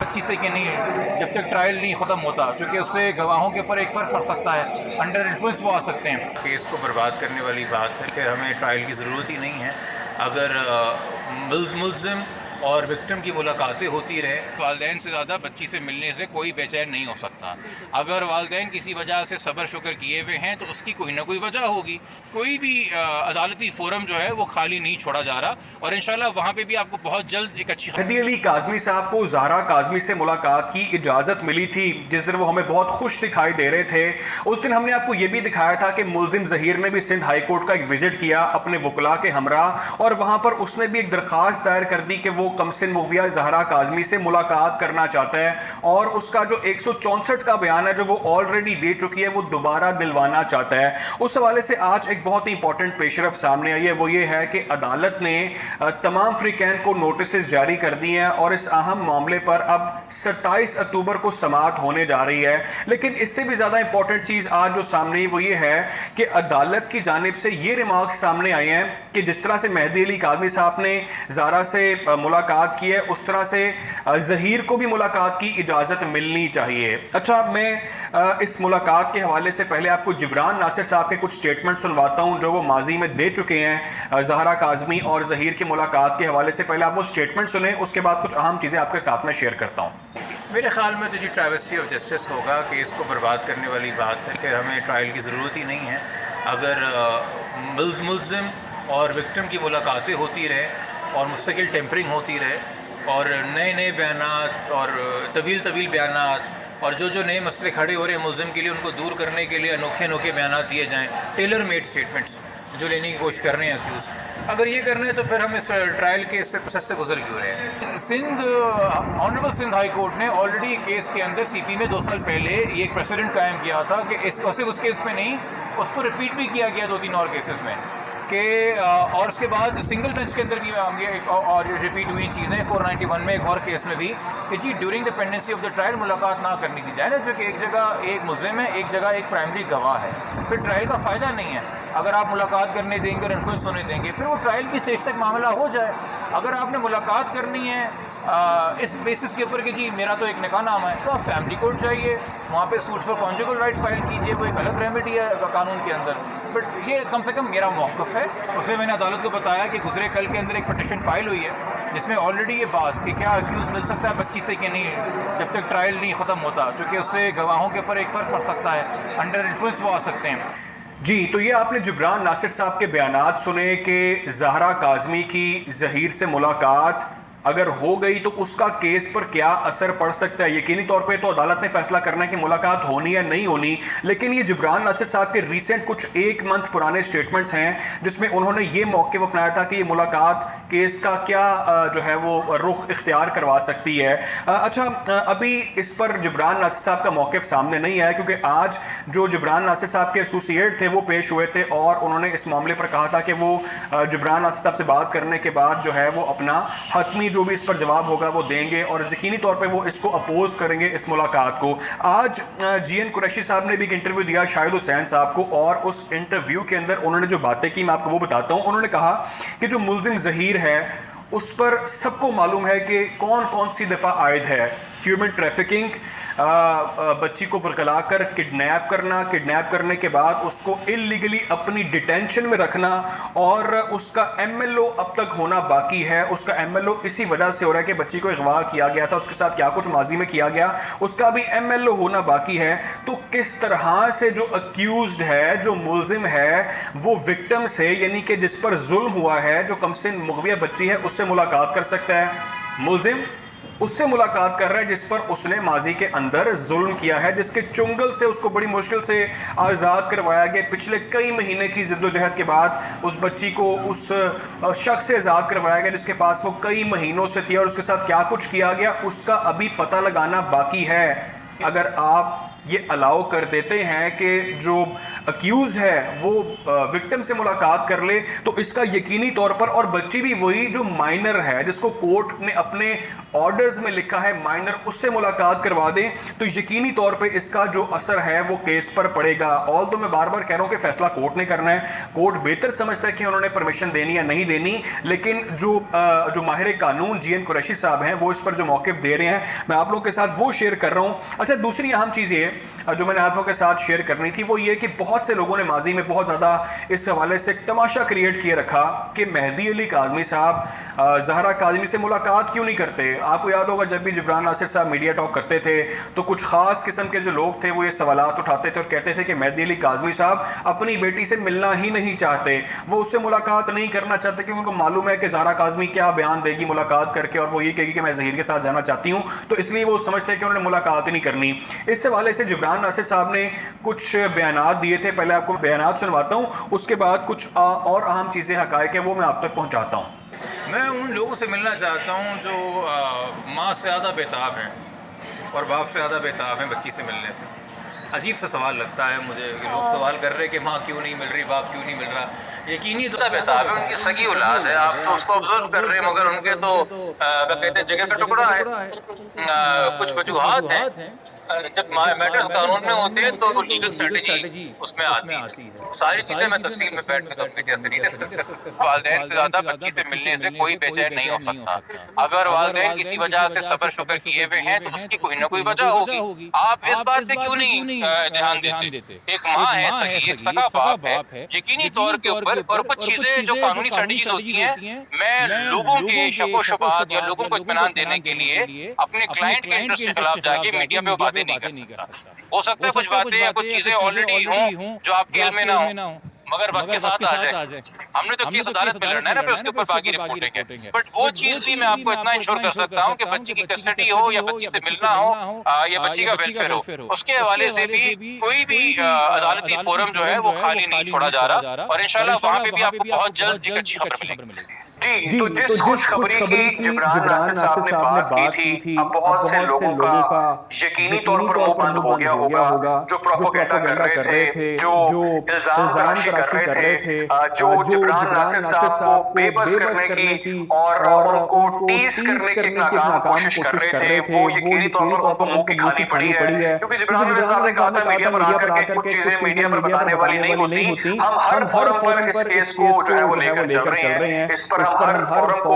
25 से कि नहीं, जब तक ट्रायल नहीं ख़त्म होता, क्योंकि उससे गवाहों के ऊपर एक फ़र्क पड़ सकता है, अंडर इन्फ्लुएंस वो आ सकते हैं। केस को बर्बाद करने वाली बात है कि हमें ट्रायल की ज़रूरत ही नहीं है। अगर मुल्ज़िम और विक्टिम की मुलाकातें होती रहे, वालिदैन से ज़्यादा बच्ची से मिलने से कोई बेचैन नहीं हो सकता। अगर वालिदैन किसी वजह से सब्र शुक्र किए हुए हैं तो उसकी कोई ना कोई वजह होगी। कोई भी अदालती फोरम जो है वो खाली नहीं छोड़ा जा रहा, और इंशाल्लाह वहाँ पे भी आपको बहुत जल्द एक अच्छी मेहदी अली काज़मी साहब को ज़हरा काज़मी से मुलाकात की इजाज़त मिली थी। जिस दिन वो हमें बहुत खुश दिखाई दे रहे थे, उस दिन हमने आपको ये भी दिखाया था कि मुल्ज़िम ज़हीर ने भी सिंध हाई कोर्ट का एक विजिट किया अपने वकला के हमरा, और वहाँ पर उसने भी एक दरख्वास्त दायर कर दी कि वो कमसिन मुगविया ज़हरा काज़मी से मुलाकात करना चाहता है, और उसका जो 164 का बयान है जो वो ऑलरेडी दे चुकी है वो दोबारा दिलवाना चाहता है। उस हवाले से आज एक बहुत ही इंपॉर्टेंट पेशरफ सामने आई है, वो ये है कि अदालत ने तमाम फ्रीकैन को नोटिस जारी कर दिए हैं और इस अहम मामले पर अब 27 अक्टूबर को समाअत होने जा रही है। लेकिन इससे भी ज़्यादा इंपॉर्टेंट चीज़ आज जो सामने वो ये है कि अदालत की जानिब से ये रिमार्क सामने आए हैं कि जिस तरह से मेहदी अली काज़मी साहब ने ज़हरा से मुलाकात की है, उस तरह से ज़हीर को भी मुलाकात की इजाज़त मिलनी चाहिए। अच्छा, मैं इस मुलाकात के हवाले से पहले आपको जिब्रान नासिर साहब के कुछ स्टेटमेंट सुनवाता हूँ जो वो माजी में दे चुके हैं ज़हरा काज़मी और ज़हीर की मुलाकात के हवाले से। पहले आप वो स्टेटमेंट सुने, उसके बाद कुछ अहम चीज़ें आपके साथ में शेयर करता हूँ। मेरे ख्याल में तो जी ट्रैवेस्टी ऑफ जस्टिस होगा कि इसको बर्बाद करने वाली बात है कि हमें ट्रायल की ज़रूरत ही नहीं है। अगर मुल्ज़िम और विक्टिम की मुलाकातें होती रहे और मुस्तकिल टेम्परिंग होती रहे और नए नए बयानात और तवील बयानात और जो नए मसले खड़े हो रहे हैं मुल्ज़िम के लिए, उनको दूर करने के लिए अनोखे अनोखे बयानात दिए जाएँ, टेलर मेड स्टेटमेंट्स जो लेने की कोशिश कर रहे हैं अक्यूज़, अगर ये करना है तो फिर हम इस ट्रायल के इससे प्रोसेस से गुजर क्यों रहे हैं। ऑनरेबल सिंध हाई कोर्ट ने ऑलरेडी केस के अंदर सीपी में 2 साल पहले ये एक प्रेसिडेंट कायम किया था कि उस केस में नहीं, उसको रिपीट भी किया गया 2-3 और केसेस में कि और उसके बाद सिंगल बेंच के अंदर भी और रिपीट हुई चीज़ें 491 में एक और केस में भी कि ji during the pendency of the trial मुलाकात ना करनी दी जाए ना, जो कि एक जगह एक मुल्ज़िम है, एक जगह एक प्राइमरी गवाह है, फिर ट्रायल का फ़ायदा नहीं है। अगर आप मुलाकात करने देंगे और इन्फ्लुएंस होने देंगे फिर वो ट्रायल की स्टेज तक मामला हो जाए। अगर आपने मुलाकात करनी है इस बेसिस के ऊपर कि जी मेरा तो एक निकाह नामा है, तो आप फैमिली कोर्ट जाइए, वहाँ पे suit for conjugal rights file कीजिए, वो एक अलग रेमेडी है कानून के अंदर। बट ये कम से कम मेरा मौक़िफ़ है। उसमें मैंने अदालत को बताया कि गुज़रे कल के अंदर एक पटिशन फाइल हुई है जिसमें ऑलरेडी ये बात कि क्या अक्यूज़ मिल सकता है बच्ची से कि नहीं, जब तक ट्रायल नहीं ख़त्म होता, क्योंकि उससे गवाहों के ऊपर एक फ़र्क पड़ सकता है, अंडर इन्फ्लुएंस वो आ सकते हैं। जी, तो ये आपने जिब्रान नासिर साहब के बयानात सुने कि ज़हरा काज़मी की ज़हीर से मुलाकात अगर हो गई तो उसका केस पर क्या असर पड़ सकता है। यकीनी तौर पे तो अदालत ने फैसला करना है कि मुलाकात होनी या नहीं होनी, लेकिन ये जिब्रान नासिर साहब के रीसेंट कुछ 1 मंथ पुराने स्टेटमेंट्स हैं जिसमें उन्होंने ये मौक़िफ़ अपनाया था कि ये मुलाकात केस का क्या जो है वो रुख इख्तियार करवा सकती है। अच्छा, अभी इस पर जिब्रान नासिर साहब का मौक़िफ़ सामने नहीं आया क्योंकि आज जो जिब्रान नासिर साहब के एसोसिएट थे वो पेश हुए थे और उन्होंने इस मामले पर कहा था कि वो जिब्रान नासिर साहब से बात करने के बाद जो है वो अपना हतमी जो भी इस पर जवाब होगा वो देंगे और यकीनी तौर पे वो इसको अपोज करेंगे इस मुलाकात को। आज जीएन कुरैशी साहब ने भी एक इंटरव्यू दिया शाहिद हुसैन साहब को, और उस इंटरव्यू के अंदर उन्होंने जो बातें की मैं आपको वो बताता हूं। उन्होंने कहा कि जो मुल्ज़िम ज़हीर है उस पर सबको मालूम है कि कौन कौन सी दफ़ा आयद है, ह्यूमन ट्रैफिकिंग, बच्ची को फरकला कर किडनैप करना, किडनैप करने के बाद उसको इलीगली अपनी डिटेंशन में रखना, और उसका एमएलओ अब तक होना बाकी है। उसका एमएलओ इसी वजह से हो रहा है कि बच्ची को अगवा किया गया था, उसके साथ क्या कुछ माजी में किया गया, उसका भी एमएलओ होना बाकी है। तो किस तरह से जो अक्यूज्ड है, जो मुल्जिम है, वो विक्टिम से यानी कि जिस पर जुल्म हुआ है, जो कमसिन मुगविया बच्ची है, उससे मुलाकात कर सकता है। मुल्जिम उससे मुलाकात कर रहा है जिस पर उसने माजी के अंदर जुल्म किया है, जिसके चुंगल से उसको बड़ी मुश्किल से आज़ाद करवाया गया। पिछले कई महीने की जद्दोजहद के बाद उस बच्ची को उस शख्स से आज़ाद करवाया गया जिसके पास वो कई महीनों से थी, और उसके साथ क्या कुछ किया गया उसका अभी पता लगाना बाकी है। अगर आप ये अलाउ कर देते हैं कि जो अक्यूज है वो विक्टिम से मुलाकात कर ले, तो इसका यकीनी तौर पर, और बच्ची भी वही जो माइनर है जिसको कोर्ट ने अपने ऑर्डर्स में लिखा है माइनर, उससे मुलाकात करवा दें, तो यकीनी तौर पे इसका जो असर है वो केस पर पड़ेगा। ऑल तो मैं बार बार कह रहा हूं कि फैसला कोर्ट ने करना है, कोर्ट बेहतर समझता है कि उन्होंने परमिशन देनी या नहीं देनी, लेकिन जो माहिर कानून जीएन कुरैशी साहब हैं वो इस पर जो मौक़िफ़ दे रहे हैं, मैं आप लोगों के साथ वो शेयर कर रहा हूं। अच्छा, दूसरी अहम चीज़ ये जो मैंने आप लोगों के साथ शेयर करनी थी वो ये कि बहुत से लोगों ने माजी में बहुत ज़्यादा इस हवाले से तमाशा क्रिएट किए रखा कि मेहदी अली काज़मी साहब ज़हरा काज़मी से मुलाकात क्यों नहीं करते। आपको याद होगा जब भी जिब्रान नासिर साहब मीडिया टॉक करते थे तो कुछ खास किस्म के जो लोग थे वो ये सवालात उठाते थे और कहते थे कि मेहदी अली काज़मी साहब अपनी बेटी से मिलना ही नहीं चाहते, वो उससे मुलाकात नहीं करना चाहते क्योंकि उनको मालूम है कि ज़हरा काज़मी क्या बयान देगी मुलाकात करके, और वो ये कहेगी कि मैं ज़हीर के साथ जाना चाहती हूँ, तो इसलिए वो समझते हैं कि उन्होंने मुलाकात ही नहीं करनी। इस हवाले से जिब्रान नासिर साहब ने कुछ बयानात दिए थे, पहले आपको बयानात सुनवाता हूँ, उसके बाद कुछ और अहम चीज़ें हक़ाइक़ है वो मैं आप तक पहुँचाता हूँ। मैं उन लोगों से मिलना चाहता हूँ जो माँ से ज़्यादा बेताब हैं और बाप से ज़्यादा बेताब हैं बच्ची से मिलने से। अजीब सा सवाल लगता है मुझे कि लोग सवाल कर रहे हैं कि माँ क्यों नहीं मिल रही, बाप क्यों नहीं मिल रहा। यकीनी तो बेताब है, उनकी सगी औलाद है, आप तो उसको ऑब्जर्व कर रहे हैं, मगर उनके तो कहते हैं जगह का टुकड़ा है, कुछ वजूहात हैं। जब मैटर्स कानून में होते हैं तो वो लीगल स्ट्रेटजी उसमें आती है। सारी चीज़ें मैं तफसील में बैठ कर कमेटी से नहीं डिस्कस करता। वालिदैन से ज़्यादा बच्ची से मिलने से कोई बेचैन नहीं हो सकता। अगर वालिदैन किसी वजह से सब्र शुक्र किए हुए हैं तो उसकी कोई ना कोई वजह होगी। आप इस बात पे क्यों नहीं ध्यान देते? एक माँ है सगी, एक सगा बाप है, यकीनी तौर के ऊपर, और कुछ चीज़ें जो कानूनी स्ट्रेटजीज होती हैं, मैं लोगों के शको शुबात या लोगों को इत्मीनान देने के लिए अपने क्लाइंट के इंटरेस्ट के खिलाफ जाके मीडिया में बातें नहीं कर सकता। हो सकता है कुछ बातें या कुछ चीजें ऑलरेडी हों जो आप केस में ना हो, मगर वक्त के साथ आ जाए। हमने तो केस अदालत में लड़ना है ना, फिर उसके ऊपर बाकी रिपोर्टिंग है। बट वो चीज भी मैं आपको इतना इंश्योर कर सकता हूँ कि बच्ची की कस्टडी हो या बच्ची से मिलना हो या बच्ची का वेलफेयर हो, उसके हवाले से भी कोई भी अदालती फोरम जो है वो खाली नहीं छोड़ा जा रहा, और इंशाल्लाह वहाँ पे भी आपको बहुत जल्द एक अच्छी खबर मिलेगी। जी, तो जिस खुशखबरी की जिब्रान नासिर साहब ने बात की थी, अब बहुत से लोगों का यकीनी तौर पर मुंह बंद हो गया होगा, जो प्रोपेगेंडा कर रहे थे, जो इल्जाम तराशी कर रहे थे, जो जिब्रान नासिर साहब को बेबस करने की और उनको टीज करने की नाकाम कोशिश कर रहे थे, वो यकीनी तौर पर उनको मुंह की खानी पड़ी है, क्योंकि जिब्रान नासिर साहब ने कहा था मीडिया पर आकर के कुछ चीजें मीडिया पर बताने वाली नहीं होती, हम हर फोरम पर इस केस को जो है वो लेकर चल रहे हैं, इस पर हर फोरम को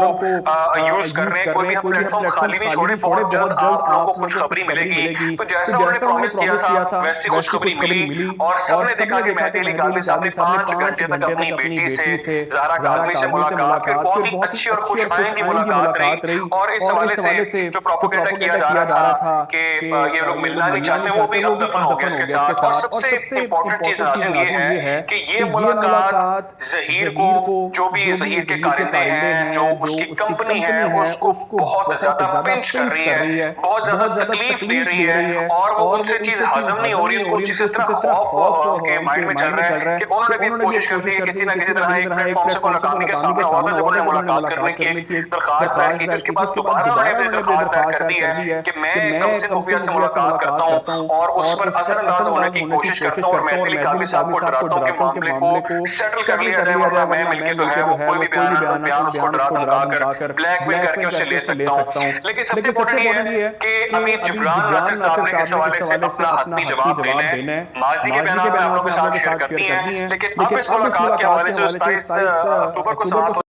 यूज कर रहे हैं, कोई भी हम प्लेटफॉर्म खाली नहीं छोड़े, बहुत जल्द आप लोगों को खुशखबरी मिलेगी। तो जैसा उन्होंने प्रॉमिस किया था वैसी खुशखबरी मिली, और सबने देखा कि मेहदी अली काज़मी साहब ने 5 घंटे तक अपनी बेटी से ज़हरा काज़मी से मुलाकात की, बहुत ही अच्छी और खुशआइंदी मुलाकात रही। और इस हवाले से जो प्रोपेगेंडा किया जा रहा था कि ये लोग मिलना नहीं चाहते, वो भी अब दफन हो गया इसके साथ। और सबसे इंपॉर्टेंट चीज नाज़िम ये है कि ये मुलाकात ज़हीर को, जो भी ज़हीर के कारिंदे हैं, जो उसकी कंपनी है, उसको बहुत ज्यादा पिंच कर रही है, बहुत ज्यादा तकलीफ दे रही है, और वो उनसे चीज हजम नहीं हो रही, उनको उस चीज से इतना खौफ के माइंड में चल रहा है कि उन्होंने भी कोशिश कर दी है किसी ना किसी तरह एक प्लेटफॉर्म से मुलाकात के सामने हुआ था, जब उन्होंने मुलाकात करने की एक दरखास्त दायर की, उसके बाद दोबारा उन्होंने दरखास्त दायर कर दी है कि मैं कमसिन मुखिया से मुलाकात करता हूँ और उस पर असरअंदाज होने की कोशिश करता हूँ, और मेहदी अली काज़मी साहब को डराता हूँ कि मामले को सेटल कर लिया जाए, वरना मैं मिलके जो है वो कोई भी बयान उसको डराकर ब्लैकमेल करके उसे ले सकता हूं। लेकिन सबसे इम्पोर्टेंट ये है कि अभी जिब्रान नासिर साहब ने इस हवाले से अपना हत्मी जवाब देना है। माजी के बयान आप लोगों के साथ शेयर करती हैं, लेकिन अब इस मुलाकात के हवाले से 27 अक्टूबर को समाप्त